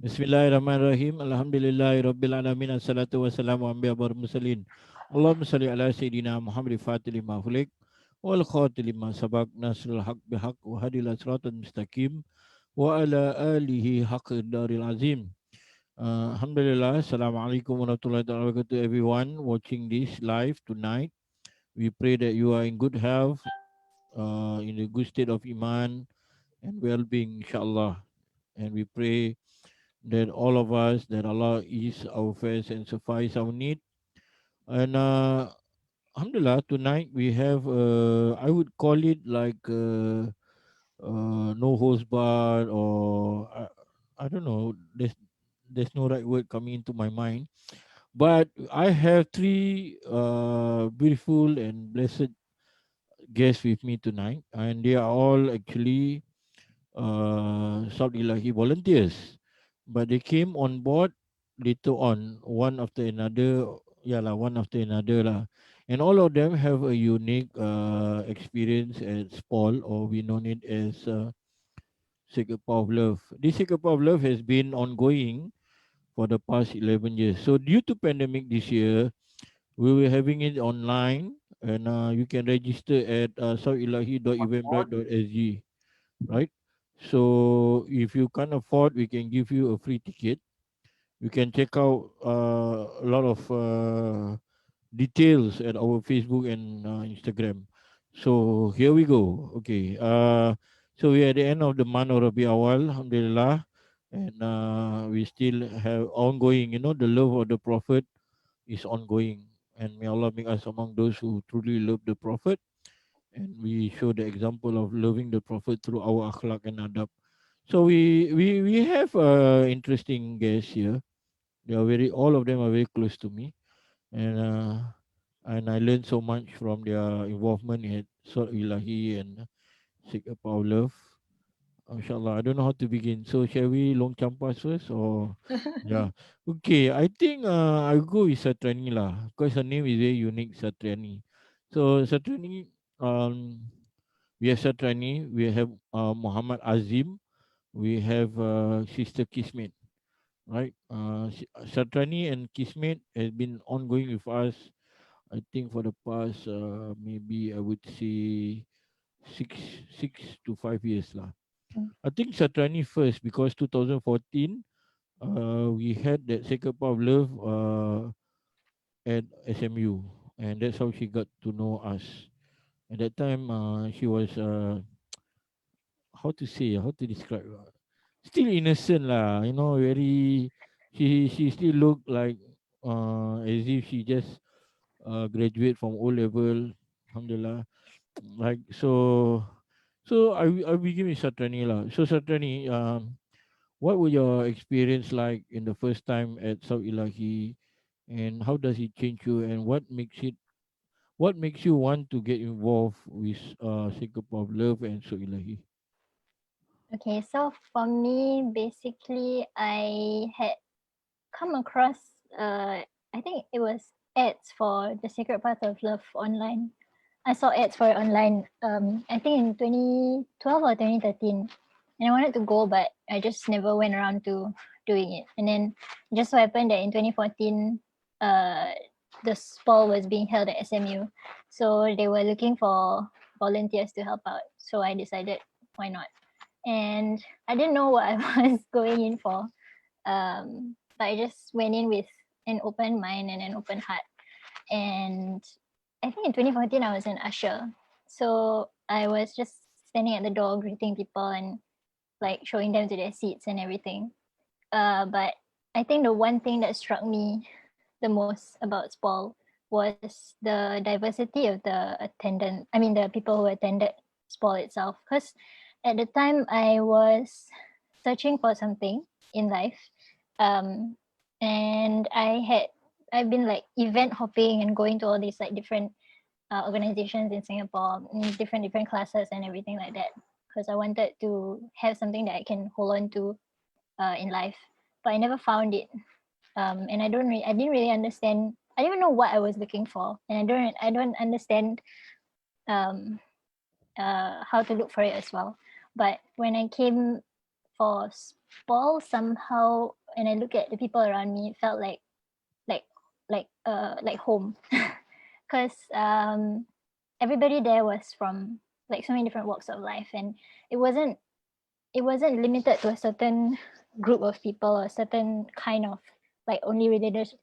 Bismillahirrahmanirrahim. Alhamdulillahirabbil alamin. Assalatu wassalamu ala anbiya'i wal mursalin. Allahumma salli ala sayidina Muhammad fatih lima hulik wal khatil lima sabaq nasrul haq bihaq wa hadil siratal mustaqim wa ala alihi haqq daril azim. Alhamdulillah. Assalamualaikum warahmatullahi wabarakatuh everyone watching this live tonight. We pray that you are in good health, in a good state of iman and well-being inshallah. And we pray that all of us, that Allah ease our affairs and suffice our need. And Alhamdulillah, tonight we have, I would call it like no host bar, or I don't know, there's no right word coming into my mind. But I have three beautiful and blessed guests with me tonight, and they are all actually South Ilahi volunteers, but they came on board later on, one after another. Yeah lah, one after another lah. And all of them have a unique experience at SPOL, or we know it as Sacred Power of Love. This Sacred Power of Love has been ongoing for the past 11 years. So due to pandemic this year, we were having it online, and you can register at southilahi.eventbrite.sg, right? So if you can't afford, we can give you a free ticket. You can check out a lot of details at our Facebook and Instagram. So here we go. Okay. So we're at the end of the month of Rabi Awal, Alhamdulillah, and we still have ongoing. You know, the love of the Prophet is ongoing, and may Allah make us among those who truly love the Prophet, and we show the example of loving the Prophet through our akhlaq and adab. So we have interesting guests here. They are very, all of them are very close to me, and I learned so much from their involvement in Sort Ilahi and Sikh Power Love. Inshallah, I don't know how to begin. So shall we long champas first, or yeah? Okay, I think I'll go with Satriani lah, because her name is very unique, Satriani. So Satriani, um, we have Satriani, we have Muhammad Azim, we have Sister Kismet, right? Satrani and Kismet has been ongoing with us, I think, for the past maybe I would say six 6 to 5 years lah. I think Satrani first, because 2014 we had that Sacred Power of Love at SMU, and that's how she got to know us. At that time, she was how to say, how to describe, still innocent lah, you know, very, she still look like as if she just graduate from O level, alhamdulillah. Like so I begin with Satrani lah. So Satrani, what were your experience like in the first time at South Ilahi, and how does it change you, and what makes you want to get involved with Singapore of Love and South Ilahi? Okay, so for me, basically, I had come across, I think it was ads for the Secret Path of Love online. I saw ads for it online, I think in 2012 or 2013. And I wanted to go, but I just never went around to doing it. And then it just so happened that in 2014, the SPOL was being held at SMU. So they were looking for volunteers to help out. So I decided, why not? And I didn't know what I was going in for. But I just went in with an open mind and an open heart. And I think in 2014 I was an usher. So I was just standing at the door greeting people and like showing them to their seats and everything. But I think the one thing that struck me the most about SPOL was the diversity of the the people who attended SPOL itself. Because at the time I was searching for something in life, and I've been like event hopping and going to all these like different organizations in Singapore, different classes and everything like that, because I wanted to have something that I can hold on to in life, but I never found it. And I didn't really understand. I didn't even know what I was looking for, and I don't understand um, how to look for it as well. But when I came for SPOL, somehow and I look at the people around me, it felt like like home, because everybody there was from like so many different walks of life, and it wasn't it wasn't limited to a certain group of people or a certain kind of like only religious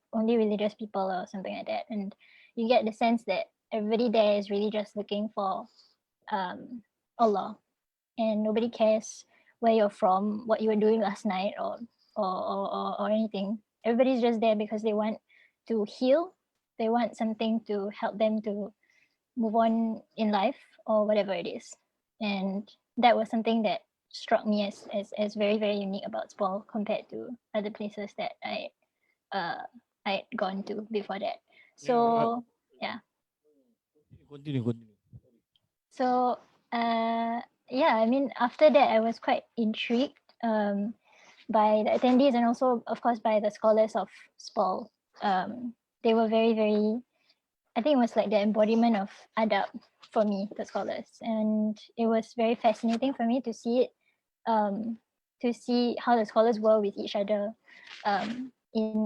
people or something like that. And you get the sense that everybody there is really just looking for um Allah, and nobody cares where you're from, what you were doing last night, or anything. Everybody's just there because they want to heal. They want something to help them to move on in life or whatever it is. And that was something that struck me as very, very unique about SPOL compared to other places that uh I'd gone to before that. Yeah, So yeah. continue, continue. So yeah, I mean after that I was quite intrigued by the attendees, and also of course by the scholars of SPOL. They were very, very, I think it was like the embodiment of adab for me, the scholars. And it was very fascinating for me um, to see how the scholars were with each other in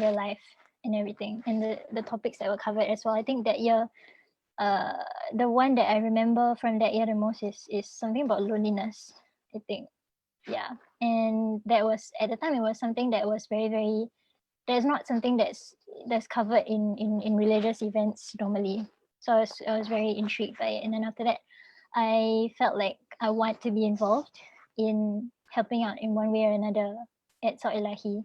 real life and everything, and the topics that were covered as well. I think that year, uh, the one that I remember from that year the most is something about loneliness, I think. Yeah. And that was, at the time, it was something that was very, very, there's not something that's covered in religious events normally. So I was very intrigued by it. And then after that, I felt like I want to be involved in helping out in one way or another at Saw Ilahi.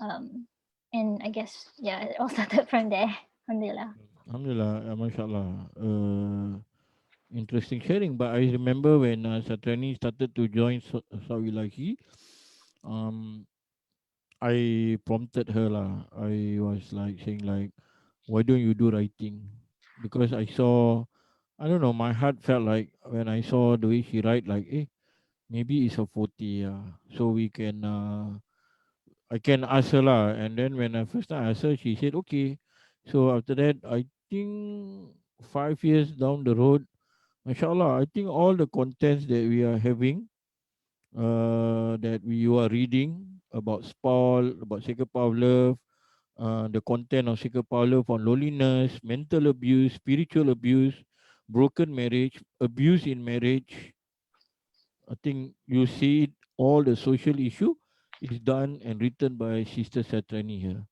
Um, and I guess, yeah, it all started from there. Alhamdulillah. Alhamdulillah, mashallah. Interesting sharing. But I remember when Satrani started to join Sawilahi, um, I prompted her lah. I was like saying like, why don't you do writing? Because I saw, I don't know, my heart felt like when I saw the way she write, like, maybe it's a 40, so we can, I can ask her lah. And then when I first time I asked her, she said okay. So after that, I think 5 years down the road, mashallah, I think all the contents that we are having, that you are reading about SPOL, about Sacred Power of Love, the content of Sacred Power of Love on loneliness, mental abuse, spiritual abuse, broken marriage, abuse in marriage. I think you see it, all the social issue is done and written by Sister Satrani here.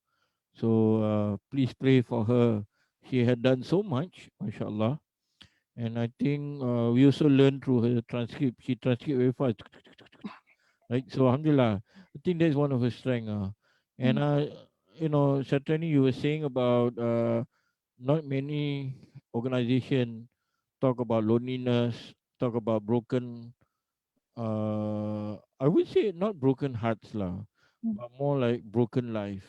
So please pray for her. She had done so much, mashallah. And I think we also learn through her transcript. She transcript very fast, right? So alhamdulillah, I think that's one of her strength. And Mm, Satrani, you were saying about not many organization talk about loneliness, talk about broken. I would say not broken hearts lah, mm, but more like broken life.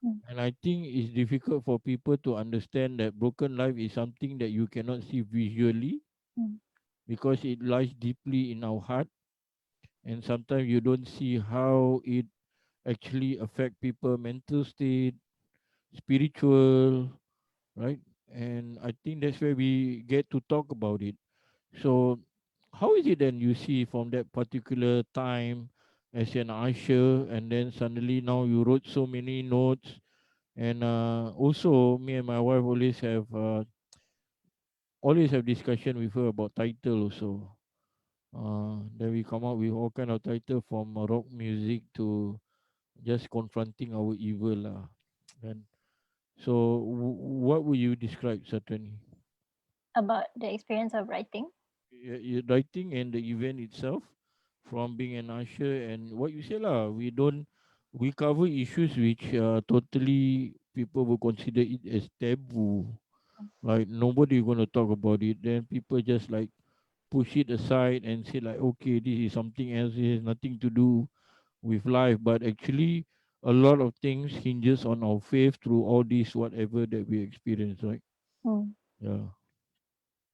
mm, And I think it's difficult for people to understand that broken life is something that you cannot see visually mm, because it lies deeply in our heart, and sometimes you don't see how it actually affect people mental state, spiritual, right? And I think that's where we get to talk about it. So how is it then you see from that particular time as an usher, and then suddenly now you wrote so many notes, and also me and my wife always have discussion with her about title also. Then we come up with all kind of title from rock music to just confronting our evil lah. And so, what would you describe certainly? about the experience of writing. Writing and the event itself, from being an usher and what you say lah. We cover issues which totally people will consider it as taboo. Like nobody going to talk about it. Then people just like push it aside and say like, okay, this is something else. It has nothing to do with life. But actually, a lot of things hinges on our faith through all this whatever that we experience, right? Mm. Yeah.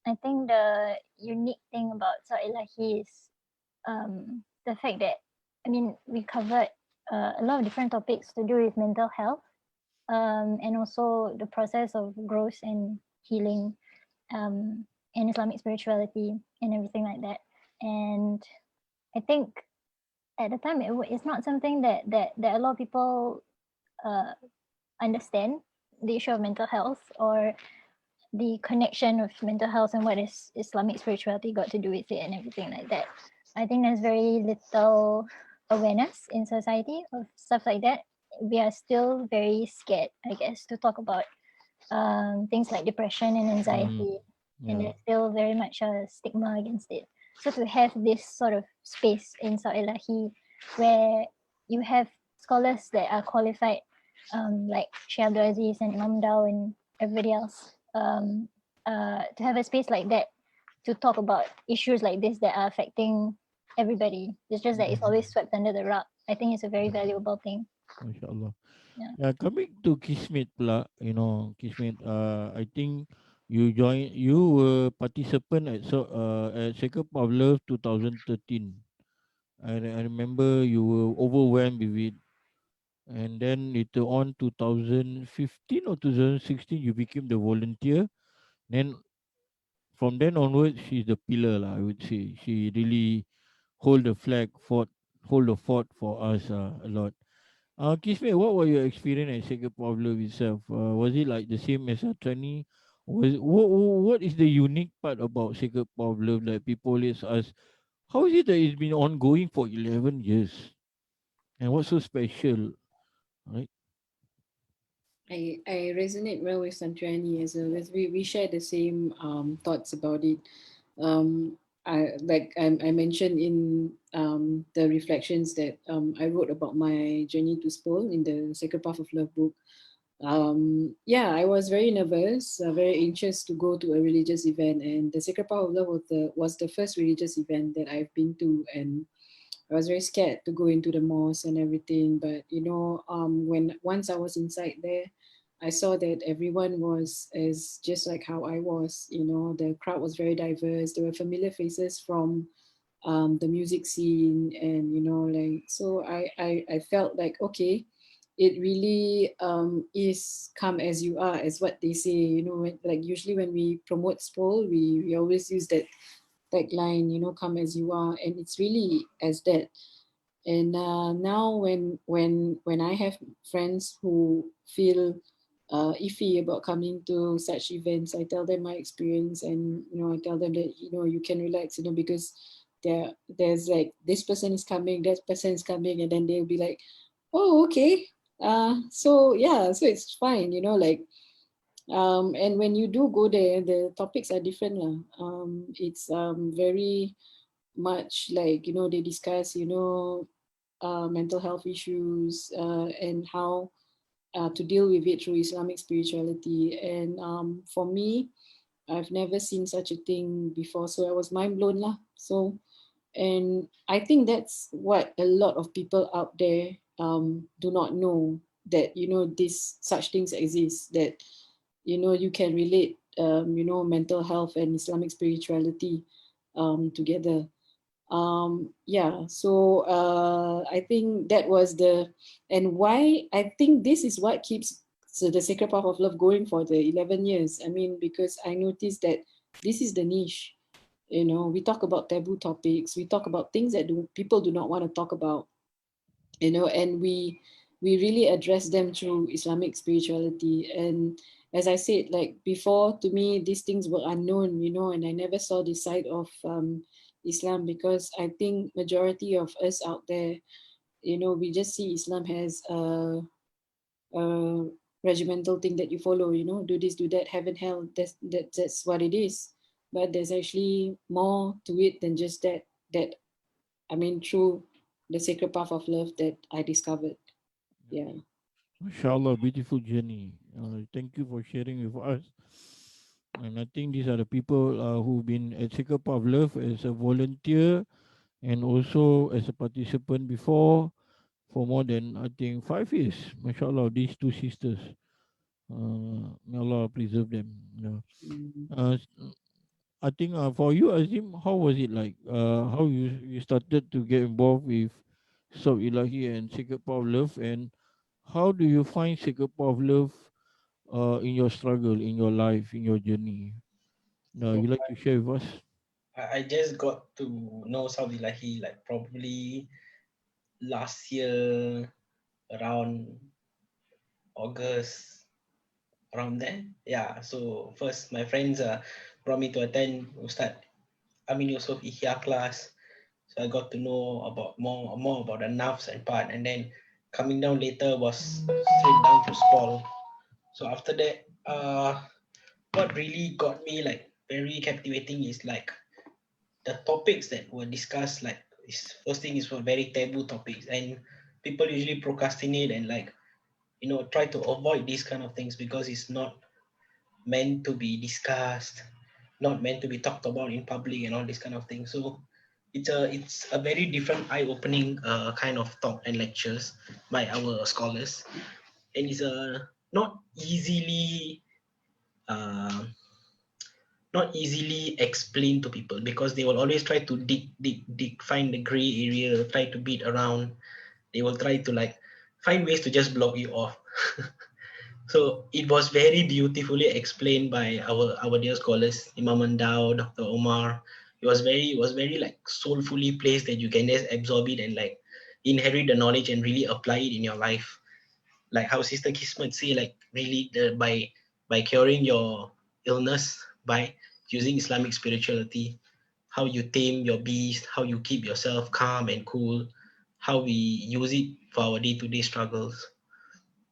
I think the unique thing about Saw Ilahi is the fact that, I mean, we covered a lot of different topics to do with mental health, and also the process of growth and healing, and Islamic spirituality and everything like that. And I think at the time it's not something that a lot of people uh, understand the issue of mental health or the connection of mental health and what is Islamic spirituality got to do with it and everything like that. I think there's very little awareness in society of stuff like that. We are still very scared, I guess, to talk about things like depression and Mm, anxiety, and yeah. there's still very much a stigma against it. So to have this sort of space in Saud Ilahi where you have scholars that are qualified, like Sheikh Abdul Aziz and Imam Dao and everybody else, to have a space like that to talk about issues like this that are affecting everybody. It's just that it's Mm, always swept under the rug. I think it's a very yeah. valuable thing. MashaAllah. Yeah. Yeah, coming to Kismet pula, Kismet, I think you were participant at Second of Love 2013. I remember you were overwhelmed with it. And then later on, 2015 or 2016, you became the volunteer. Then from then onwards, she's the pillar, lah, I would say. She really hold the fort for us a lot. Kismet, what was your experience at Singapore Love itself? Was it like the same as a trainee? What is the unique part about Singapore Love that people always ask? How is it that it's been ongoing for 11 years? And what's so special, right? I resonate well with Santriani as well. As we share the same thoughts about it. I mentioned in the reflections that I wrote about my journey to SPOL in the Sacred Path of Love book. Yeah, I was very nervous, very anxious to go to a religious event, and the Sacred Path of Love was the first religious event that I've been to, and I was very scared to go into the mosque and everything. But when once I was inside there, I saw that everyone was as just like how I was. The crowd was very diverse. There were familiar faces from the music scene, and like so. I felt like, okay, it really is come as you are, as what they say. Like usually when we promote SPOL, we always use that tagline, come as you are, and it's really as that. And now when I have friends who feel iffy about coming to such events, I tell them my experience, and I tell them that you can relax, because there's like this person is coming, that person is coming, and then they'll be like, oh, okay, so yeah, so it's fine, like. And when you do go there, the topics are different lah. It's very much like they discuss mental health issues, and how to deal with it through Islamic spirituality. And for me, I've never seen such a thing before, so I was mind blown lah. So, and I think that's what a lot of people out there do not know, that this such things exist, that you can relate mental health and Islamic spirituality together. Yeah, so I think that was and why I think this is what keeps the Sacred Path of Love going for the 11 years. I mean, because I noticed that this is the niche. We talk about taboo topics, we talk about things that people do not want to talk about, and we really address them through Islamic spirituality. And as I said, like before, to me these things were unknown, and I never saw this side of Islam, because I think majority of us out there, we just see Islam has a regimental thing that you follow, do this, do that, heaven, hell, that's what it is. But there's actually more to it than just that I mean, through the Sacred Path of Love that I discovered. Yeah. MashaAllah, beautiful journey. Thank you for sharing with us. And I think these are the people who've been at Singapore of Love as a volunteer and also as a participant before for more than, I think, 5 years. MashaAllah, these two sisters. May Allah preserve them. Mm. Uh, s- I think for you, Azim, how was it like? How you started to get involved with Sob Ilahi and Singapore of Love, and how do you find Singapore of Love in your struggle, in your life, in your journey? So You like to share with us? I just got to know Saudi Lahi like probably last year around August, around there. Yeah. So first, my friends brought me to attend Ustad Amin Yusof Ihya class. So I got to know about more about the nafs and part, and then coming down later was straight down to SPOL. So after that, what really got me like very captivating is like the topics that were discussed. Like first thing is for very taboo topics, and people usually procrastinate and like try to avoid these kind of things because it's not meant to be discussed, not meant to be talked about in public and all this kind of thing. So it's a very different eye-opening kind of talk and lectures by our scholars, and it's not easily uh, not easily explained to people because they will always try to dig, find the gray area, try to beat around. They will try to like find ways to just block you off. So it was very beautifully explained by our dear scholars, Imam Andau, Dr. Omar. It was very like soulfully placed that you can just absorb it and like inherit the knowledge and really apply it in your life. Like how Sister Kismet say, like really by curing your illness by using Islamic spirituality, how you tame your beast, how you keep yourself calm and cool, how we use it for our day-to-day struggles.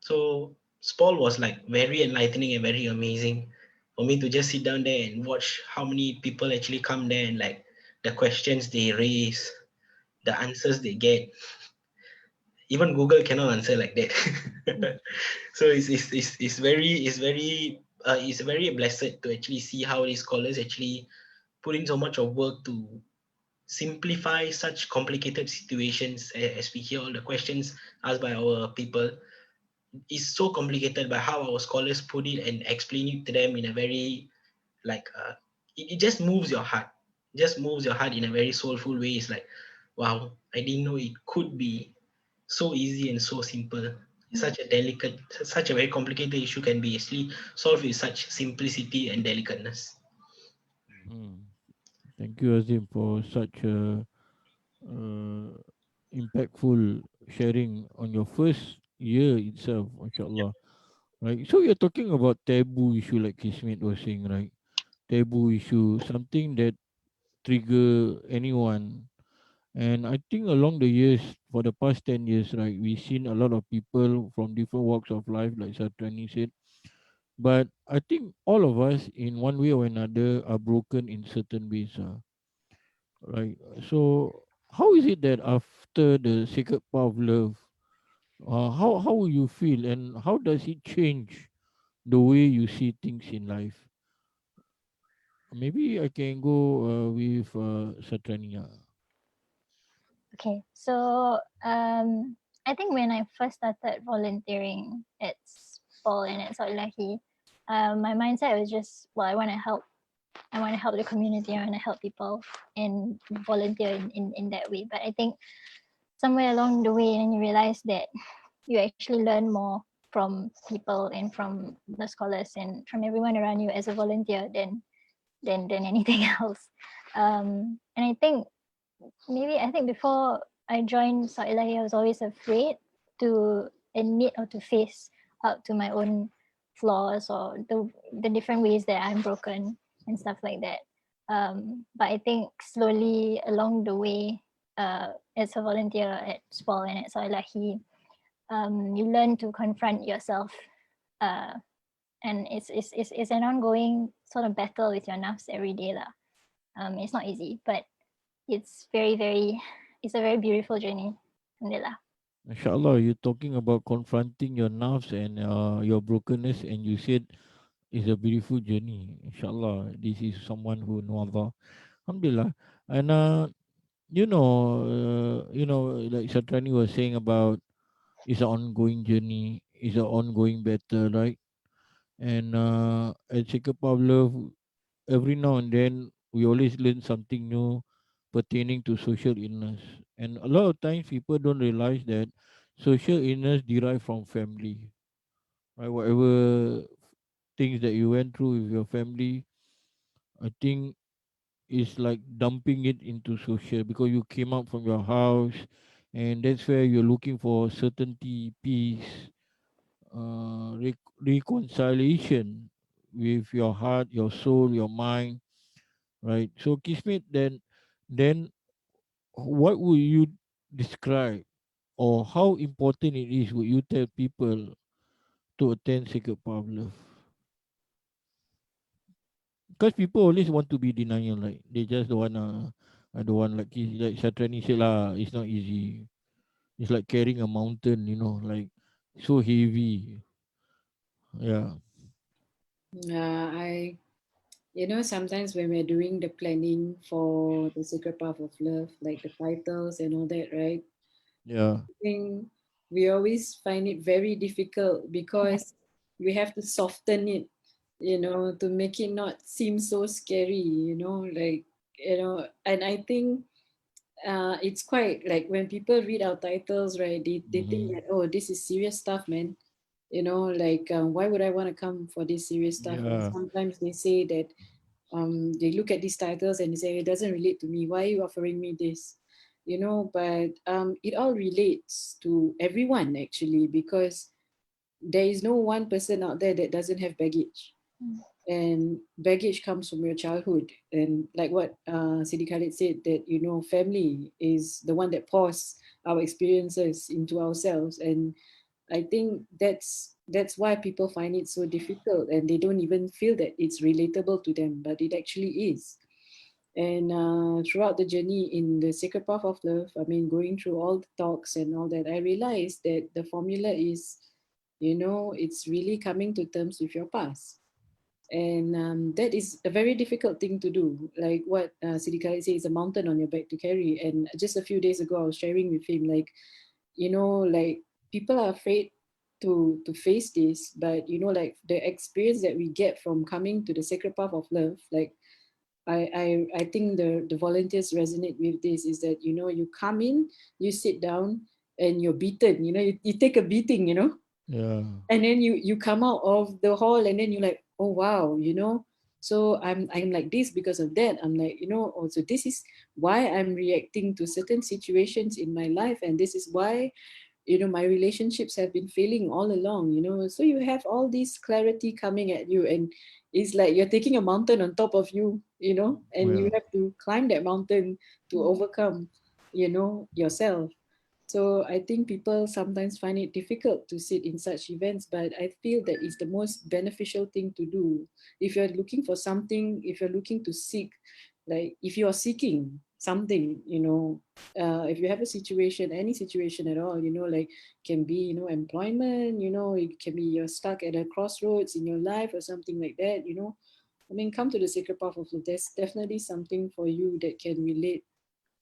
So SPOL was like very enlightening and very amazing for me to just sit down there and watch how many people actually come there and like the questions they raise, the answers they get. Even Google cannot answer like that. So it's very blessed to actually see how these scholars actually put in so much of work to simplify such complicated situations as we hear all the questions asked by our people is so complicated by how our scholars put it and explain it to them in a very like it just moves your heart, just moves your heart in a very soulful way. It's like, wow, I didn't know it could be so easy and so simple. Such a delicate, such a very complicated issue can be actually solved with such simplicity and delicateness. Hmm. Thank you, Azim, for such a uh, impactful sharing on your first year itself, mashallah. Right. So you're talking about taboo issue like Kismet was saying, right? Taboo issue, something that trigger anyone. And I think along the years, for the past 10 years, right, we've seen a lot of people from different walks of life, like Satrani said. But I think all of us, in one way or another, are broken in certain ways. Right. So how is it that after the sacred path of love, how will you feel and how does it change the way you see things in life? Maybe I can go with Satrania. Okay, so I think when I first started volunteering at SPOL and at Solilahi, my mindset was just, well, I want to help the community, I want to help people and volunteer in that way. But I think somewhere along the way, and you realize that you actually learn more from people and from the scholars and from everyone around you as a volunteer than anything else. And I think before I joined South Ilahi, I was always afraid to admit or to face up to my own flaws or the different ways that I'm broken and stuff like that. But I think slowly along the way, as a volunteer at SPOL and at South Ilahi, you learn to confront yourself. Uh, and it's an ongoing sort of battle with your nafs every day. Lah. It's not easy, but it's a very beautiful journey. Alhamdulillah. Inshallah, you're talking about confronting your nerves and your brokenness, and you said it's a beautiful journey. Inshallah, this is someone who know Allah. Alhamdulillah. And like Satrani was saying about it's an ongoing journey, it's an ongoing battle, right? And at Jacob of Love, every now and then we always learn something new pertaining to social illness. And a lot of times people don't realize that social illness derive from family, right? Whatever things that you went through with your family, I think it's like dumping it into social because you came out from your house and that's where you're looking for certainty, peace, reconciliation with your heart, your soul, your mind, right? So, Kismet, then what would you describe, or how important it is would you tell people to attend Sacred Path of Love? Because people always want to be denial, right? They just don't wanna. I don't want, like Shatrani said lah. It's not easy. It's like carrying a mountain, like so heavy. Yeah, I, sometimes when we're doing the planning for the Sacred Path of Love, like the titles and all that, right? yeah, I think we always find it very difficult Right. because we have to soften it, to make it not seem so scary, and I think it's quite like when people read our titles, right? They think mm-hmm. that, oh, this is serious stuff, man. Like, why would I want to come for this serious stuff? And Yeah, sometimes they say that they look at these titles and they say, it doesn't relate to me. Why are you offering me this? But it all relates to everyone actually, because there is no one person out there that doesn't have baggage, Mm. and baggage comes from your childhood. And like what Sidi Khalid said, that family is the one that pours our experiences into ourselves. And I think that's why people find it so difficult, and they don't even feel that it's relatable to them, but it actually is. And throughout the journey in the Sacred Path of Love, I mean, going through all the talks and all that, I realized that the formula is, it's really coming to terms with your past. And that is a very difficult thing to do. Like what Sidi Khalid says, a mountain on your back to carry. And just a few days ago, I was sharing with him, like, like people are afraid to face this, but like the experience that we get from coming to the Sacred Path of Love, like I think the volunteers resonate with this, is that you come in, you sit down, and you're beaten, you take a beating, yeah, and then you come out of the hall, and then you're like, oh wow, so I'm like this because of that. I'm like, also this is why I'm reacting to certain situations in my life, and this is why my relationships have been failing all along. So you have all this clarity coming at you, and it's like you're taking a mountain on top of you, and you yeah. have to climb that mountain to Mm. overcome yourself. So I think people sometimes find it difficult to sit in such events, but I feel that it's the most beneficial thing to do. If you're looking for something, if you're looking to seek, like if you are seeking something, if you have a situation, any situation at all, like can be, employment, it can be you're stuck at a crossroads in your life or something like that, I mean, come to the Sacred Path of Love. There's definitely something for you that can relate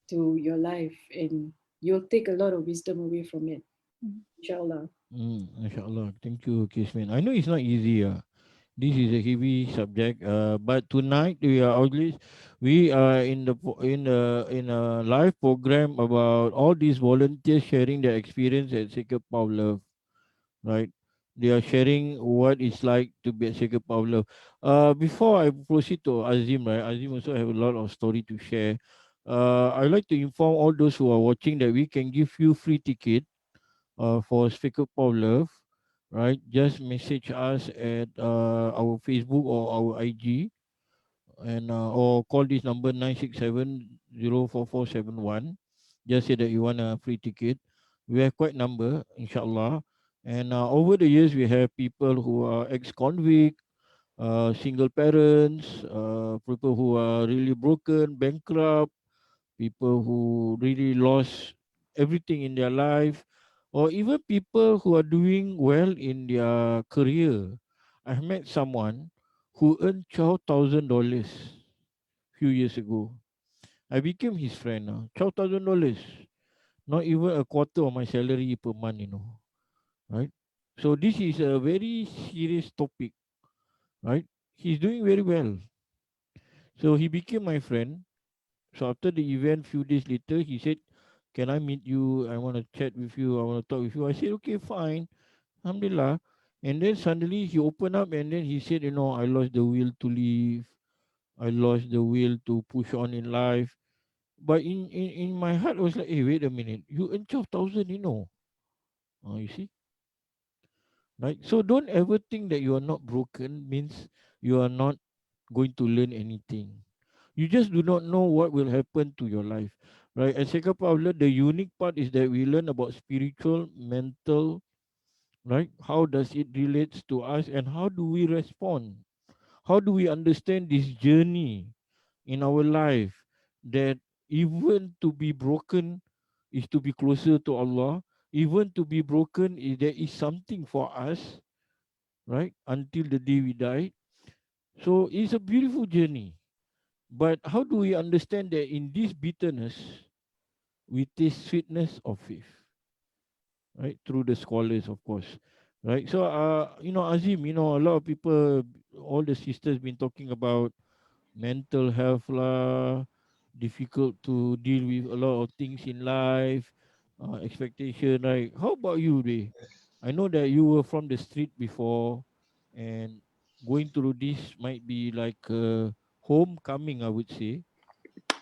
to your life, and you'll take a lot of wisdom away from it, Mm. inshallah. Inshallah. Thank you, Kismet. I know it's not easy. This is a heavy subject. But tonight we are in a live program about all these volunteers sharing their experience at Sacred Path of Love, right? They are sharing what it's like to be at Sacred Path of Love. Before I proceed to Azim, right? Azim also have a lot of story to share. I'd like to inform all those who are watching that we can give you free ticket for Sacred Path of Love, right? Just message us at our Facebook or our IG, and or call this number 967 04471. Just say that you want a free ticket. We have quite number, inshallah. And over the years, we have people who are ex-convict, single parents, people who are really broken, bankrupt, people who really lost everything in their life, or even people who are doing well in their career. I met someone who earned $12,000 few years ago. I became his friend now. $12,000, not even a quarter of my salary per month, right? So this is a very serious topic, right? He's doing very well. So he became my friend. So after the event, few days later, he said, "Can I meet you? I want to chat with you. I want to talk with you." I said, "Okay, fine, alhamdulillah." And then suddenly he opened up and then he said, "I lost the will to live. I lost the will to push on in life." But in my heart, I was like, hey, wait a minute, you earn 12,000, you see, right? So don't ever think that you are not broken means you are not going to learn anything. You just do not know what will happen to your life, right? At Second Pavla, the unique part is that we learn about spiritual, mental, right? How does it relates to us, and how do we respond? How do we understand this journey in our life, that even to be broken is to be closer to Allah. Even to be broken is there is something for us, right? Until the day we die. So it's a beautiful journey. But how do we understand that in this bitterness we taste sweetness of faith, right? Through the scholars, of course, right? So, Azim, a lot of people, all the sisters, been talking about mental health lah, difficult to deal with a lot of things in life, expectation, right? How about you, Ray? I know that you were from the street before, and going through this might be like a homecoming, I would say,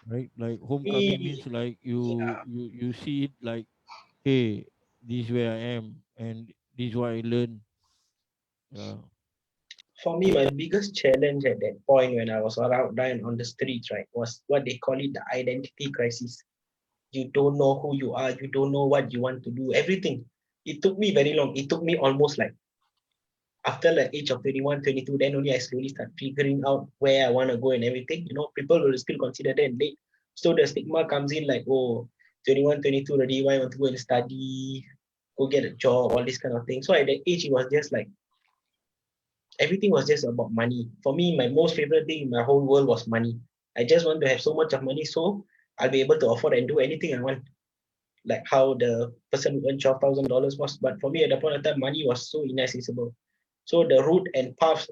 right? Like homecoming Me, means like you yeah. you you see it like, hey, this is where I am, and this is what I learned. Yeah. For me, my biggest challenge at that point when I was around down on the streets, right, was what they call it the identity crisis. You don't know who you are, you don't know what you want to do, everything. It took me very long. It took me almost like after like age of 21, 22, then only I slowly start figuring out where I want to go and everything. People will still consider that late. So the stigma comes in like, oh, 21, 22 already, why I want to go and study, go get a job, all this kind of thing. So at that age, it was just like, everything was just about money. For me, my most favorite thing in my whole world was money. I just want to have so much of money so I'll be able to afford and do anything I want, like how the person who earned $12,000 was. But for me, at the point of time, money was so inaccessible. So the route and path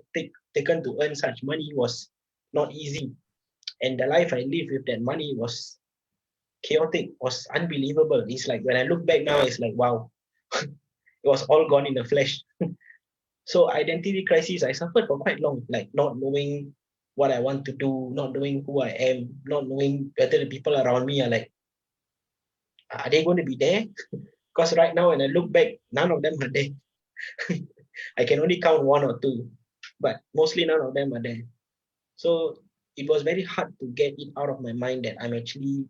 taken to earn such money was not easy. And the life I lived with that money was chaotic, was unbelievable. It's like when I look back now, it's like, wow, it was all gone in a flash. So identity crisis, I suffered for quite long, like not knowing what I want to do, not knowing who I am, not knowing whether the people around me are like, are they going to be there? Because right now, when I look back, none of them are there. I can only count one or two, but mostly none of them are there. So it was very hard to get it out of my mind that I'm actually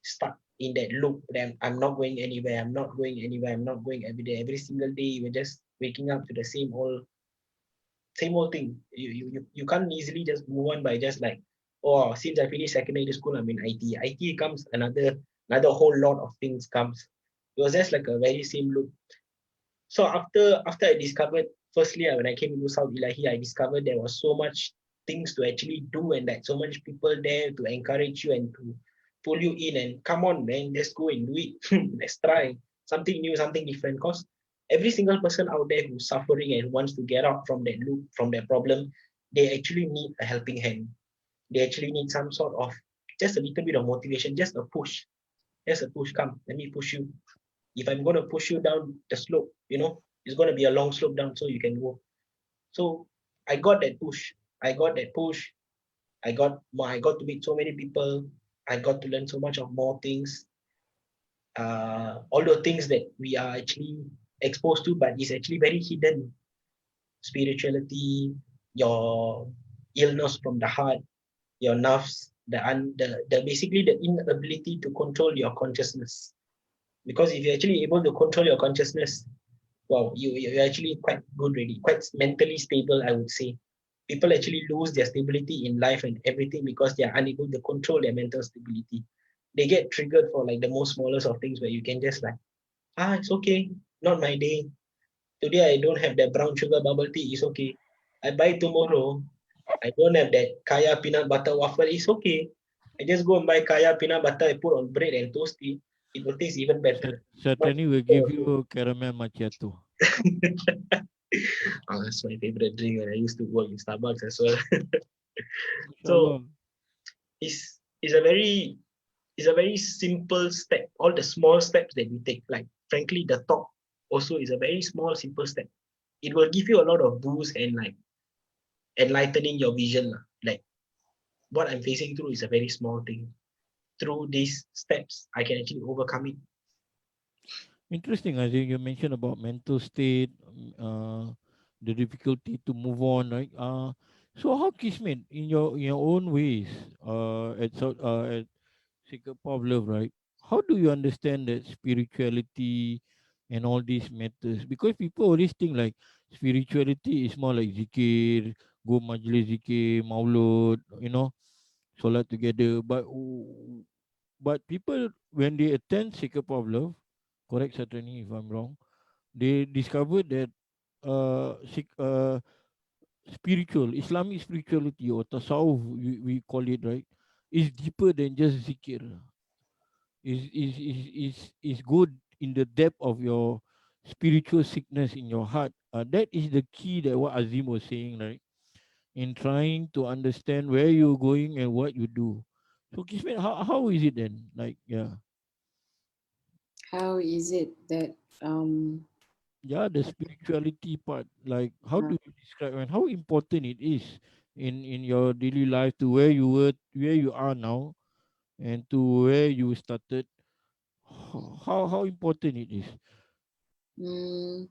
stuck in that loop. That I'm not going anywhere. I'm not going anywhere. I'm not going every day. Every single day, we're just waking up to the same old thing. You can't easily just move on by just like, oh, since I finished secondary school, I'm in IT. IT comes another whole lot of things comes. It was just like a very same loop. So after I discovered, firstly, when I came into South Ilahi, I discovered there was so much things to actually do, and like so much people there to encourage you and to pull you in and come on, man, just go and do it. Let's try something new, something different. Because every single person out there who's suffering and wants to get out from that loop, from that problem, they actually need a helping hand. They actually need some sort of just a little bit of motivation, just a push. Just a push. Come, let me push you. If I'm going to push you down the slope, it's going to be a long slope down so you can go. So I got that push. I got that push. I got to meet so many people. I got to learn so much of more things. All the things that we are actually exposed to, but it's actually very hidden. Spirituality, your illness from the heart, your nerves, the basically the inability to control your consciousness. Because if you're actually able to control your consciousness, wow, you're actually quite good really, quite mentally stable, I would say. People actually lose their stability in life and everything because they are unable to control their mental stability. They get triggered for like the most smallest of things where you can just like, it's okay, not my day. Today I don't have that brown sugar bubble tea, it's okay. I buy tomorrow. I don't have that kaya peanut butter waffle, it's okay. I just go and buy kaya peanut butter, I put on bread and toast it. It will taste even better. Much Certainly will give better. you caramel macchiato. Oh, that's my favorite drink when I used to work in Starbucks as well. So Inshallah. it's a very simple step. All the small steps that we take, like frankly, the talk also is a very small, simple step. It will give you a lot of boost and like enlightening your vision lah. Like what I'm facing through is a very small thing. through these steps, I can actually overcome it. Interesting. I think you mentioned about mental state, the difficulty to move on, right? So how Kismet in your own ways, at Singapore of Love, right? How do you understand that spirituality and all these matters? Because people always think like spirituality is more like zikir, go majlis zikir, maulud, solat together. But people when they attend Singapore of Love, correct certainly if I'm wrong, they discovered that spiritual Islamic spirituality or tasawwuf we call it, right, is deeper than just zikir, is good in the depth of your spiritual sickness in your heart. That is the key that what Azim was saying, right? In trying to understand where you're going and what you do. So Kismet, how is it then? Like, yeah. How is it that Yeah, the spirituality part. Like, how uh, do you describe and how important it is in your daily life to where you were, where you are now, and to where you started? How important it is? mm,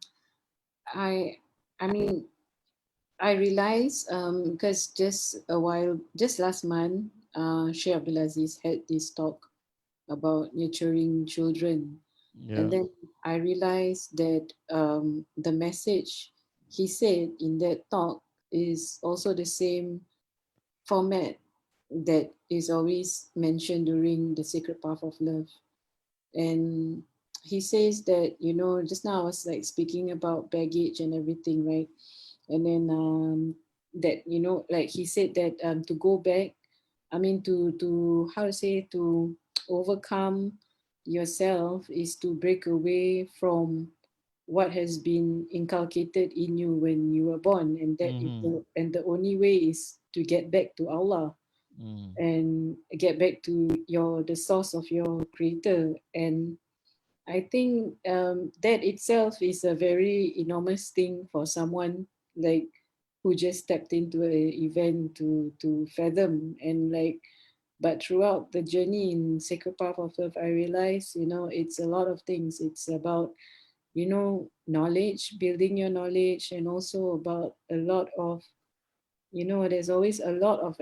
I I mean I realized because just last month, Sheikh Abdulaziz had this talk about nurturing children. And Yeah. then I realized that the message he said in that talk is also the same format that is always mentioned during the Sacred Path of Love. And he says that, just now I was like speaking about baggage and everything, right? And then that, like he said that to go back, I mean, to how to say, to overcome yourself is to break away from what has been inculcated in you when you were born, and that is Mm-hmm. the only way is to get back to Allah Mm. and get back to the source of your creator. And I think that itself is a very enormous thing for someone like who just stepped into an event to fathom. And like, but throughout the journey in Sacred Path of Love, I realized, it's a lot of things. It's about, knowledge, building your knowledge, and also about a lot of, there's always a lot of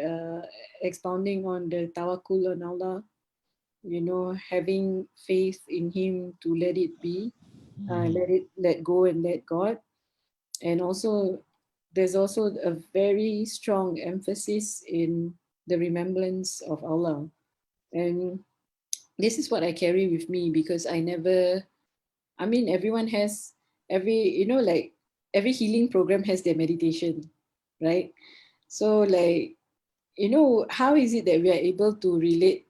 expounding on the tawakkul on Allah, having faith in Him to let it be, Mm-hmm. let go and let God. And also, there's also a very strong emphasis in the remembrance of Allah. And this is what I carry with me because I never, I mean, everyone has like every healing program has their meditation, right? So, like, how is it that we are able to relate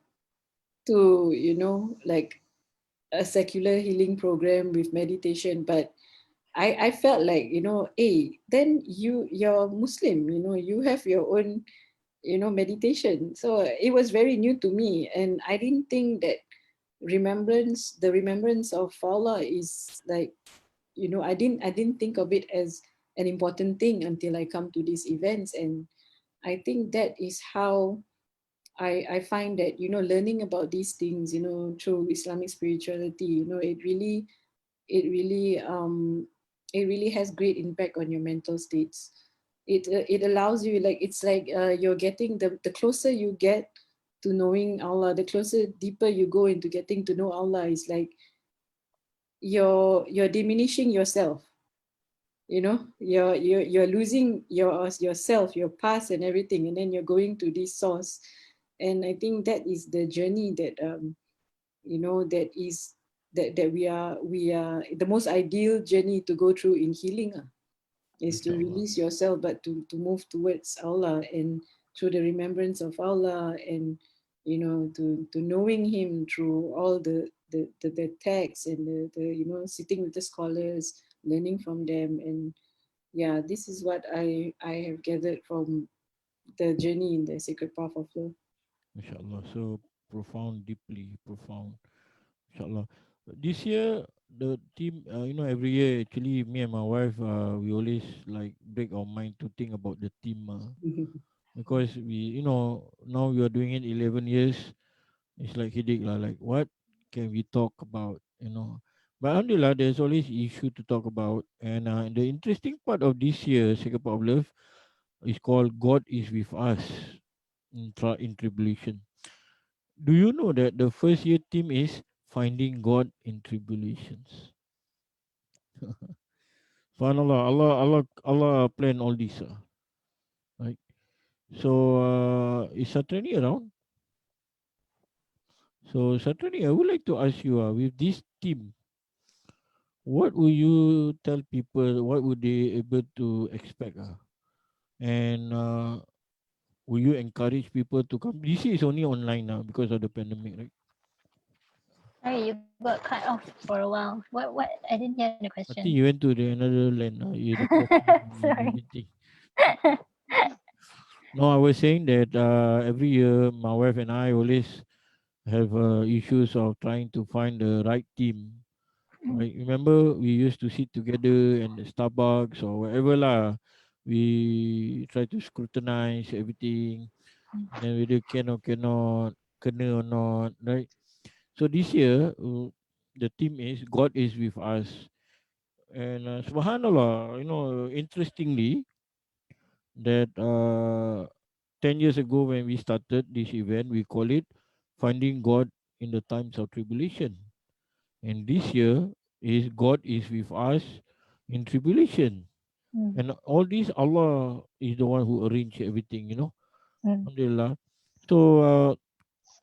to, like a secular healing program with meditation? But I felt like, hey, then you're Muslim, you have your own, meditation. So it was very new to me. And I didn't think that the remembrance of Allah is like, I didn't think of it as an important thing until I come to these events. And I think that is how I find that, learning about these things, through Islamic spirituality, it really has great impact on your mental states. It allows you, like, it's like you're getting the closer you get to knowing Allah, the closer deeper you go into getting to know Allah, is like you're diminishing yourself. You're losing yourself, your past and everything, and then you're going to this source. And I think that is the journey that that is that we are the most ideal journey to go through in healing, is to Mashallah. release yourself, but to move towards Allah, and through the remembrance of Allah, and to knowing Him through all the texts, and the sitting with the scholars, learning from them. And yeah, this is what I have gathered from the journey in the sacred path of love. Mashallah. So profound, deeply profound. Inshallah. This year, the team, every year, actually, me and my wife, we always like break our mind to think about the team, because we, now we are doing it 11 years. It's like headache lah. Like what can we talk about? But alhamdulillah, there's always issue to talk about. And the interesting part of this year, Singapore of Love, is called God is with us in tribulation. Do you know that the first year theme is finding God in tribulations? Subhanallah, Allah plan all this, right? So is Saturday around? So Saturday, I would like to ask you, with this theme, what will you tell people? What would they able to expect? And will you encourage people to come? This is only online now because of the pandemic, right? Sorry, you got cut off for a while. What? I didn't hear the I question. think you went to the another land. You the coffee and Sorry. everything. No, I was saying that every year my wife and I always have issues of trying to find the right team. Right? Remember, we used to sit together in the Starbucks or wherever lah. We try to scrutinize everything, and then whether can or cannot, kena or not, right? So this year, the theme is God is with us, and Subhanallah, interestingly, that 10 years ago when we started this event, we call it finding God in the times of tribulation. And this year is God is with us in tribulation. Mm, And all this, Allah is the one who arranged everything, mm. Alhamdulillah. So,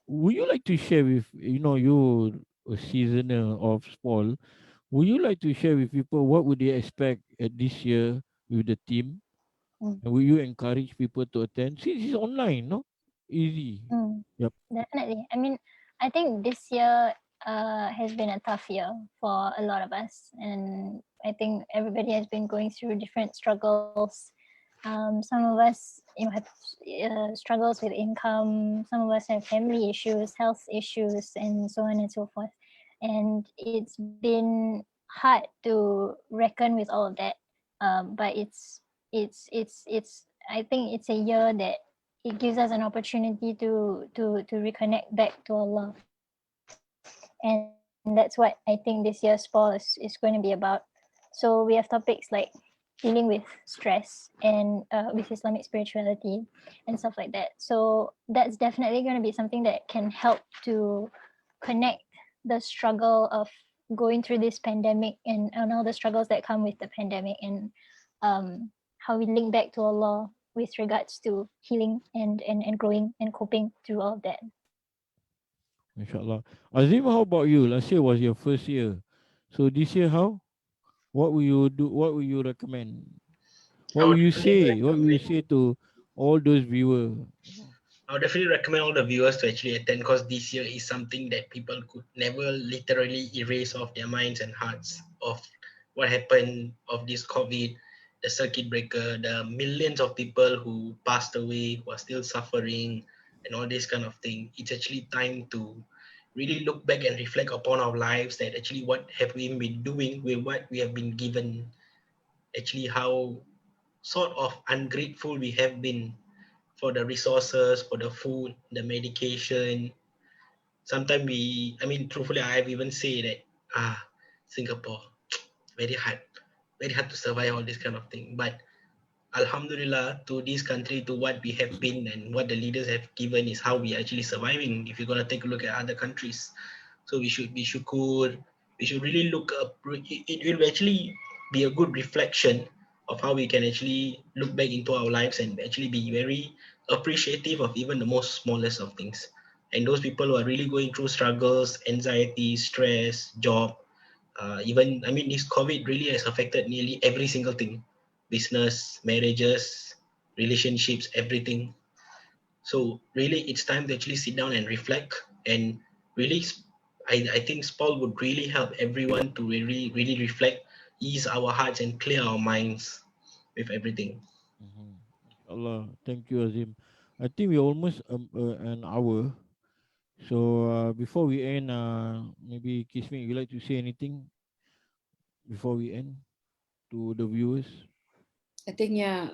would you like to share with, you a seasoner of SPOL, would you like to share with people what would they expect at this year with the team? Mm, And will you encourage people to attend? Since it's online, no? Easy. mm. Yep. Definitely. I mean, I think this year has been a tough year for a lot of us, and I think everybody has been going through different struggles. Some of us, have struggles with income. Some of us have family issues, health issues, and so on and so forth. And it's been hard to reckon with all of that. But it's. I think it's a year that it gives us an opportunity to reconnect back to Allah, and that's what I think this year's Paul is going to be about. So we have topics like dealing with stress and with Islamic spirituality and stuff like that. So that's definitely going to be something that can help to connect the struggle of going through this pandemic, and all the struggles that come with the pandemic, and how we link back to Allah with regards to healing and growing and coping through all of that. Inshallah. Azim, how about you? Last year was your first year. So this year, how? What will you do? What will you recommend? I What will would you definitely say? What will you recommend say to all those viewers? I would definitely recommend all the viewers to actually attend, because this year is something that people could never literally erase off their minds and hearts of what happened of this COVID, the circuit breaker, the millions of people who passed away, who are still suffering, and all this kind of thing. It's actually time to really look back and reflect upon our lives, that actually what have we been doing with what we have been given, actually how sort of ungrateful we have been for the resources, for the food, the medication. Sometimes I mean, truthfully, I've even say that, Singapore, very hard to survive all this kind of thing. But Alhamdulillah, to this country, to what we have been and what the leaders have given is how we are actually surviving. If you're gonna take a look at other countries, so we should be shukur. We should really look up. It will actually be a good reflection of how we can actually look back into our lives and actually be very appreciative of even the most smallest of things. And those people who are really going through struggles, anxiety, stress, job, even I mean, this COVID really has affected nearly every single thing: business, marriages, relationships, everything. So really, it's time to actually sit down and reflect, and really, I think SPOL would really help everyone to really reflect, ease our hearts, and clear our minds with everything. Mhm. Allah, thank you, Azim. I think we're almost an hour. So before we end, maybe Kismi, you like to say anything before we end to the viewers? I think, yeah,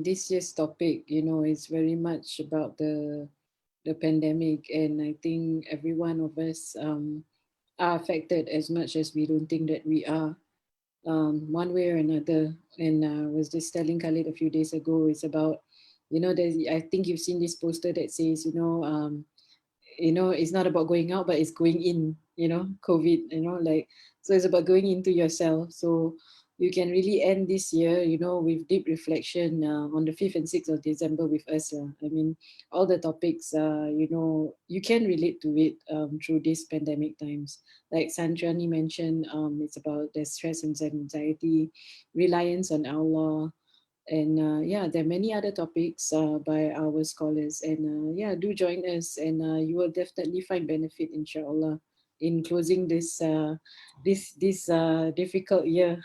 this year's topic, is very much about the the pandemic, and I think every one of us are affected as much as we don't think that we are, one way or another. And I was just telling Khalid a few days ago, it's about, there's, I think you've seen this poster that says, it's not about going out, but it's going in, COVID, like, so it's about going into yourself. So you can really end this year, with deep reflection on the 5th and 6th of December with us. I mean, all the topics, you can relate to it through these pandemic times. Like Sandrani mentioned, it's about the stress and anxiety, reliance on Allah, and yeah, there are many other topics by our scholars, and yeah, do join us, and you will definitely find benefit, inshallah, in closing this difficult year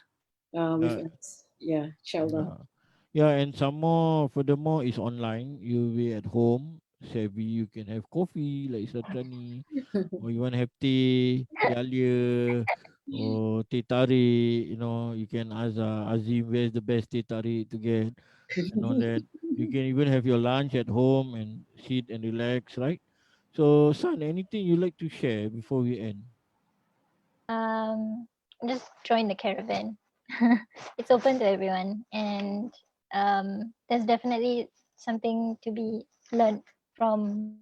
with Yeah, us. Yeah, inshallah. yeah. Yeah, and some more, furthermore, is online. You'll be at home, savvy. You can have coffee like Satrani, or you want to have tea, teh alia, or teh tarik. You can ask Azim where's the best teh tarik to get, and all that. You can even have your lunch at home and sit and relax, right? So, son, anything you like to share before we end? Um, just join the caravan. It's open to everyone, and there's definitely something to be learned from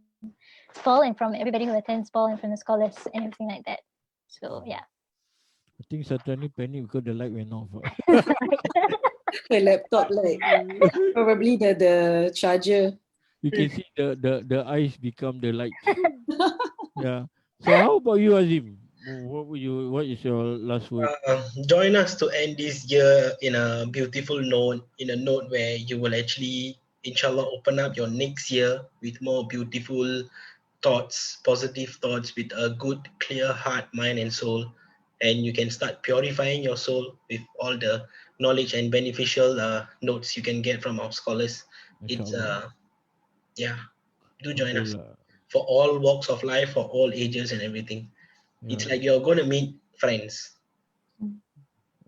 SPOL and from everybody who attends SPOL and from the scholars and everything like that. So yeah. Mm. I think Satrani panic because the light went off. Sorry. My laptop, like, probably the charger. You can see the eyes become the lights. Yeah. So how about you, Azim? What is your last word? Join us to end this year in a beautiful note, in a note where you will actually, inshallah, open up your next year with more beautiful thoughts, positive thoughts, with a good, clear heart, mind, and soul. And you can start purifying your soul with all the knowledge and beneficial notes you can get from our scholars. It's, Inshallah. yeah, do join us Alhamdulillah. for all walks of life, for all ages, and everything. It's Yeah. like you're going to meet friends.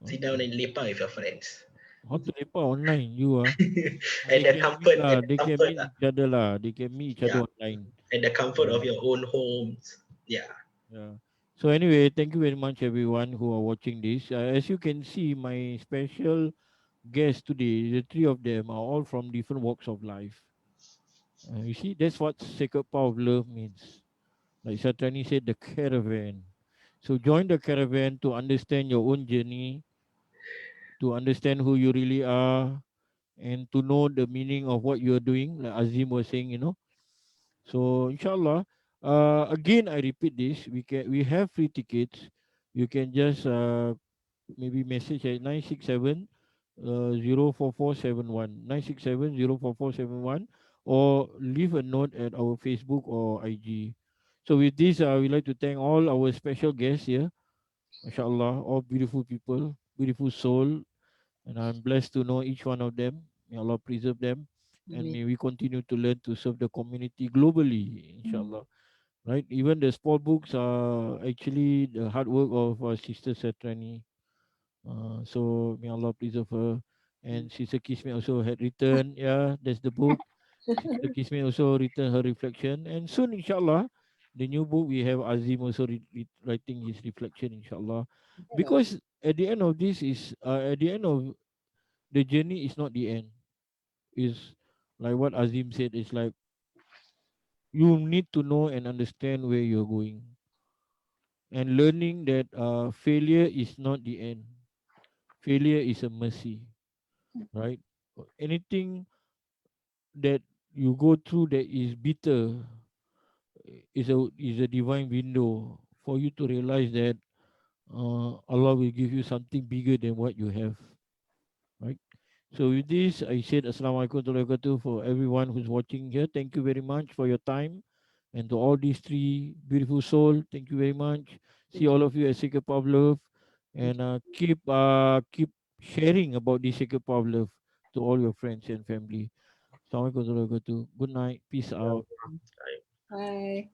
Sit down Okay. and lepak with your friends. How to lepak online? You At they the can meet comfort, lah. at the They can comfort, meet each other lah. They can meet each other yeah, online. at the comfort Yeah. of your own homes. Yeah. Yeah. So anyway, thank you very much everyone who are watching this. As you can see, my special guests today, the three of them are all from different walks of life. You see, that's what sacred power of love means. Like Satrani said, the caravan. So join the caravan to understand your own journey, to understand who you really are, and to know the meaning of what you are doing. Like Azim was saying. So inshallah, again I repeat this: we have free tickets. You can just maybe message at 967 04471 967 04471, or leave a note at our Facebook or IG. So with this, we'd like to thank all our special guests here. MashaAllah, all beautiful people, beautiful soul, and I'm blessed to know each one of them. May Allah preserve them, and may we continue to learn to serve the community globally, inshallah. Right? Even the sport books are actually the hard work of our sister Satrani. So may Allah preserve her. And Sister Kismet also had written, yeah, that's the book. Sister Kismet also written her reflection. And soon, inshallah, the new book we have Azim also writing his reflection, inshallah. Because at the end of this is, at the end of the journey is not the end. Is like what Azim said. It's like you need to know and understand where you're going, and learning that failure is not the end. Failure is a mercy, right? Anything that you go through that is bitter is a divine window for you to realize that Allah will give you something bigger than what you have, right? So with this, I said Assalamualaikum warahmatullahi wabarakatuh for everyone who's watching here. Thank you very much for your time. And to all these three beautiful souls, thank you very much. See all of you at Sacred Path of Love. And keep sharing about this Sacred Path of Love to all your friends and family. Assalamualaikum warahmatullahi wabarakatuh. Good night. Peace out. Bye.